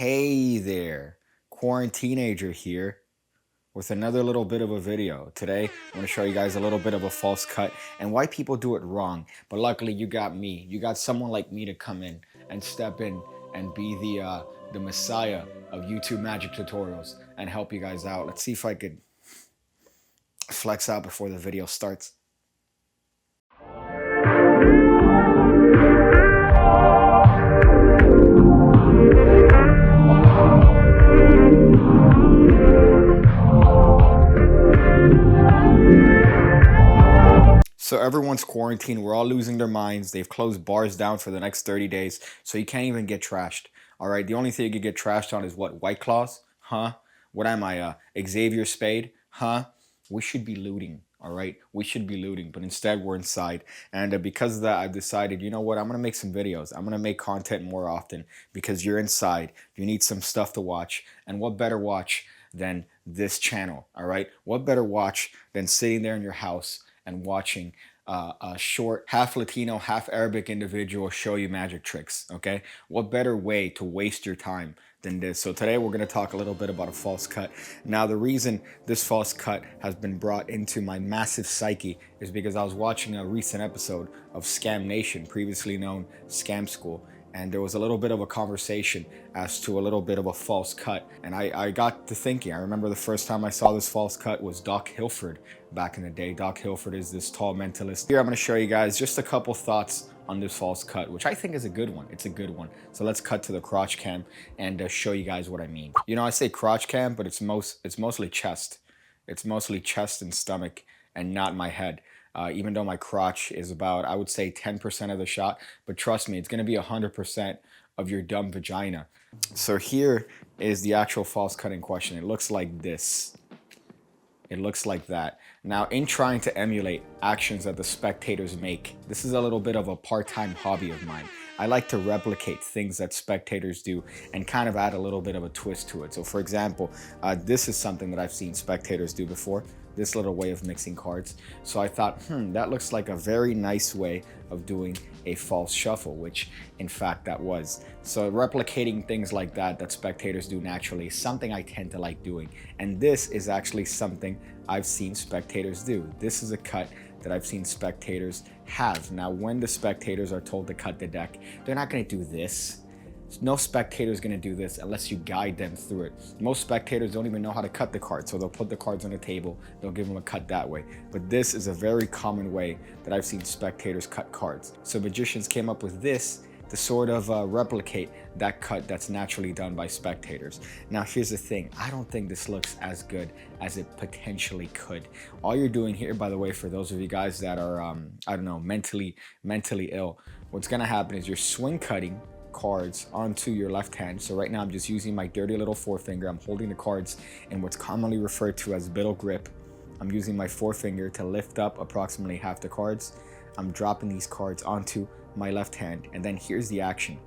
Hey there, Quarantineager here with another little bit of a video. Today, I'm going to show you guys a little bit of a false cut and why people do it wrong. But luckily, you got me. You got someone like me to come in and step in and be the messiah of YouTube magic tutorials and help you guys out. Let's see if I could flex out before the video starts. So everyone's quarantined. We're all losing their minds. They've closed bars down for the next 30 days. So you can't even get trashed. All right. The only thing you can get trashed on is what? White Claws? Huh? What am I? Xavier Spade? Huh? We should be looting. All right. We should be looting. But instead we're inside. And because of that, I've decided, you know what? I'm going to make some videos. I'm going to make content more often because you're inside. You need some stuff to watch. And what better watch than this channel? All right. What better watch than sitting there in your house and watching a short, half Latino, half Arabic individual show you magic tricks, okay? What better way to waste your time than this? So today we're going to talk a little bit about a false cut. Now, the reason this false cut has been brought into my massive psyche is because I was watching a recent episode of Scam Nation, previously known Scam School, and there was a little bit of a conversation as to a little bit of a false cut. And I got to thinking, I remember the first time I saw this false cut was Doc Hilford back in the day. Doc Hilford is this tall mentalist. Here I'm going to show you guys just a couple thoughts on this false cut, which I think is a good one. It's a good one. So let's cut to the crotch cam and show you guys what I mean. You know, I say crotch cam, but it's mostly chest. It's mostly chest and stomach and not my head. Even though my crotch is about, I would say 10% of the shot, but trust me, it's going to be 100% of your dumb vagina. So here is the actual false cut in question. It looks like this. It looks like that. Now, in trying to emulate actions that the spectators make, this is a little bit of a part-time hobby of mine. I like to replicate things that spectators do and kind of add a little bit of a twist to it. So for example, this is something that I've seen spectators do before, this little way of mixing cards. So I thought, that looks like a very nice way of doing a false shuffle, which in fact that was. So replicating things like that spectators do naturally is something I tend to like doing. And this is actually something I've seen spectators do. This is a cut that I've seen spectators have. Now, when the spectators are told to cut the deck, they're not going to do this. No spectator is going to do this unless you guide them through it. Most spectators don't even know how to cut the cards, so they'll put the cards on the table, they'll give them a cut that way. But this is a very common way that I've seen spectators cut cards. So magicians came up with this to sort of replicate that cut that's naturally done by spectators. Now, here's the thing. I don't think this looks as good as it potentially could. All you're doing here, by the way, for those of you guys that are, I don't know, mentally ill, what's going to happen is you're swing cutting cards onto your left hand. So right now I'm just using my dirty little forefinger. I'm holding the cards in what's commonly referred to as biddle grip. I'm using my forefinger to lift up approximately half the cards. I'm dropping these cards onto my left hand, and then here's the action.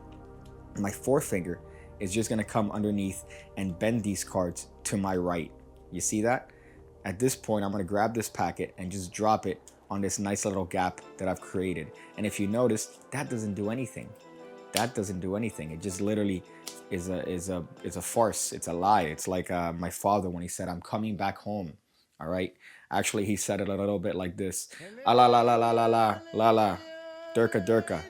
My forefinger is just going to come underneath and bend these cards to my right. You see that? At this point, I'm going to grab this packet and just drop it on this nice little gap that I've created. And if you notice, that doesn't do anything. That doesn't do anything. It just literally is a farce. It's a lie. It's like my father when he said, "I'm coming back home." All right. Actually, he said it a little bit like this: "Ah la la la la la la la la, durka durka."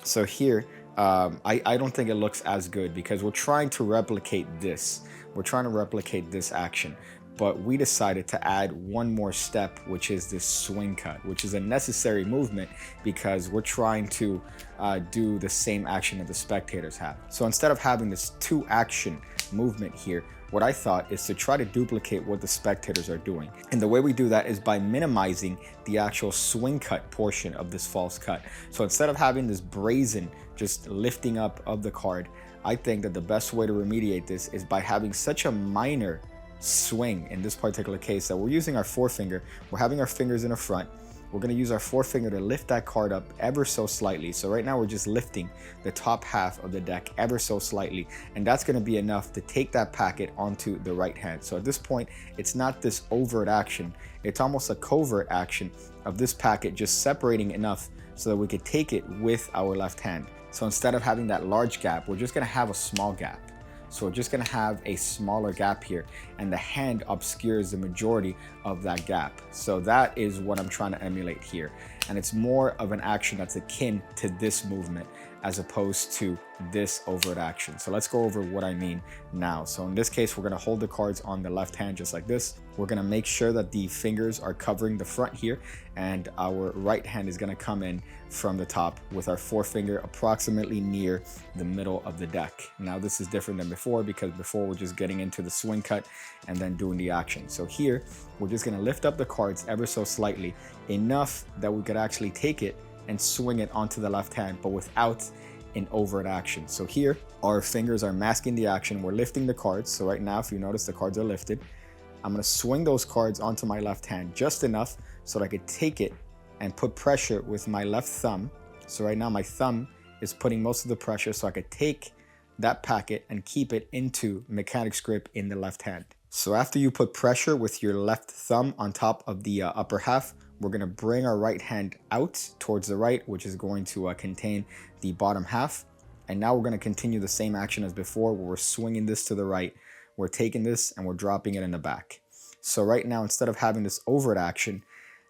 So here, I don't think it looks as good because we're trying to replicate this. We're trying to replicate this action. But we decided to add one more step, which is this swing cut, which is a necessary movement because we're trying to do the same action that the spectators have. So instead of having this two action movement here, what I thought is to try to duplicate what the spectators are doing. And the way we do that is by minimizing the actual swing cut portion of this false cut. So instead of having this brazen just lifting up of the card, I think that the best way to remediate this is by having such a minor swing in this particular case that we're using our forefinger. We're having our fingers in the front. We're going to use our forefinger to lift that card up ever so slightly. So right now we're just lifting the top half of the deck ever so slightly, and that's going to be enough to take that packet onto the right hand. So at this point, it's not this overt action. It's almost a covert action of this packet just separating enough so that we could take it with our left hand. So instead of having that large gap, we're just gonna have a small gap. So we're just gonna have a smaller gap here, and the hand obscures the majority of that gap. So that is what I'm trying to emulate here. And it's more of an action that's akin to this movement as opposed to this overt action. So let's go over what I mean now. So in this case, we're gonna hold the cards on the left hand just like this. We're gonna make sure that the fingers are covering the front here, and our right hand is gonna come in from the top with our forefinger approximately near the middle of the deck. Now this is different than before, because before we're just getting into the swing cut and then doing the action. So here, we're just gonna lift up the cards ever so slightly, enough that we could actually take it and swing it onto the left hand, but without an overt action. So here, our fingers are masking the action. We're lifting the cards. So right now, if you notice, the cards are lifted. I'm gonna swing those cards onto my left hand just enough so that I could take it and put pressure with my left thumb. So right now, my thumb is putting most of the pressure, so I could take that packet and keep it into mechanic's grip in the left hand. So after you put pressure with your left thumb on top of the upper half, we're gonna bring our right hand out towards the right, which is going to contain the bottom half. And now we're gonna continue the same action as before, where we're swinging this to the right. We're taking this and we're dropping it in the back. So right now, instead of having this overt action,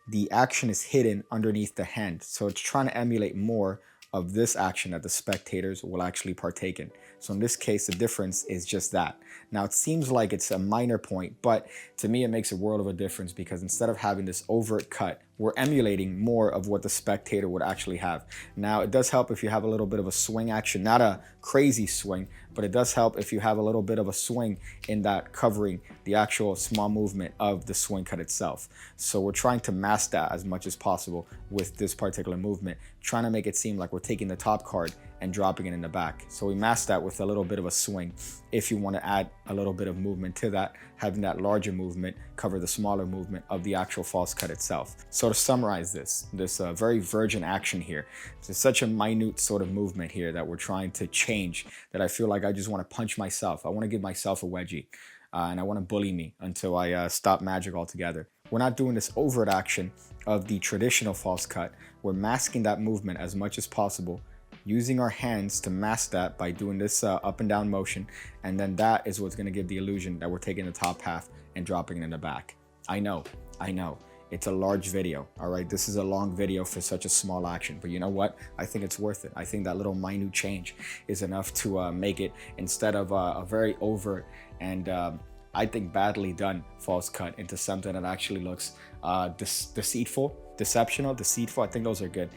the action is hidden underneath the hand. So it's trying to emulate more of this action that the spectators will actually partake in. So in this case, the difference is just that. Now it seems like it's a minor point, but to me it makes a world of a difference, because instead of having this overt cut, we're emulating more of what the spectator would actually have. Now it does help if you have a little bit of a swing action, not a crazy swing, but it does help if you have a little bit of a swing in that covering the actual small movement of the swing cut itself. So we're trying to mask that as much as possible with this particular movement, trying to make it seem like we're taking the top card and dropping it in the back. So we mask that with a little bit of a swing. If you want to add a little bit of movement to that, having that larger movement cover the smaller movement of the actual false cut itself. So to summarize this very virgin action here, it's such a minute sort of movement here that we're trying to change, that I feel like I just want to punch myself. I want to give myself a wedgie, and I want to bully me until I stop magic altogether. We're not doing this overt action of the traditional false cut. We're masking that movement as much as possible, using our hands to mask that by doing this up and down motion, and then that is what's going to give the illusion that we're taking the top half and dropping it in the back. I know, it's a large video, all right? This is a long video for such a small action, but you know what? I think it's worth it. I think that little minute change is enough to make it, instead of a very overt and I think badly done false cut, into something that actually looks deceitful, deceitful. I think those are good.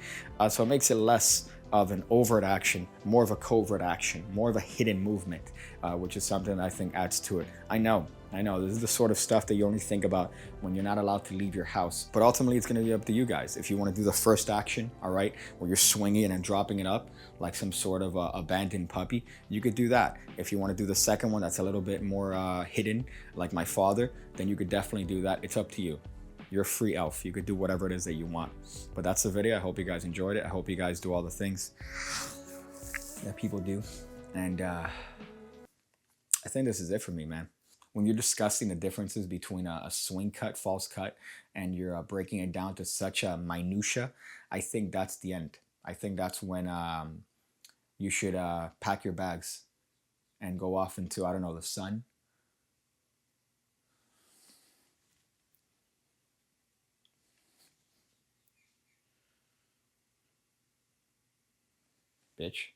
So it makes it less of an overt action, more of a covert action, more of a hidden movement, which is something that I think adds to it. I know, this is the sort of stuff that you only think about when you're not allowed to leave your house. But ultimately, it's gonna be up to you guys. If you wanna do the first action, all right, where you're swinging it and dropping it up like some sort of abandoned puppy, you could do that. If you wanna do the second one that's a little bit more hidden, like my father, then you could definitely do that. It's up to you. You're a free elf. You could do whatever it is that you want. But that's the video. I hope you guys enjoyed it. I hope you guys do all the things that people do. And I think this is it for me, man. When you're discussing the differences between a swing cut, false cut, and you're breaking it down to such a minutia, I think that's the end. I think that's when you should pack your bags and go off into, I don't know, the sun. Bitch.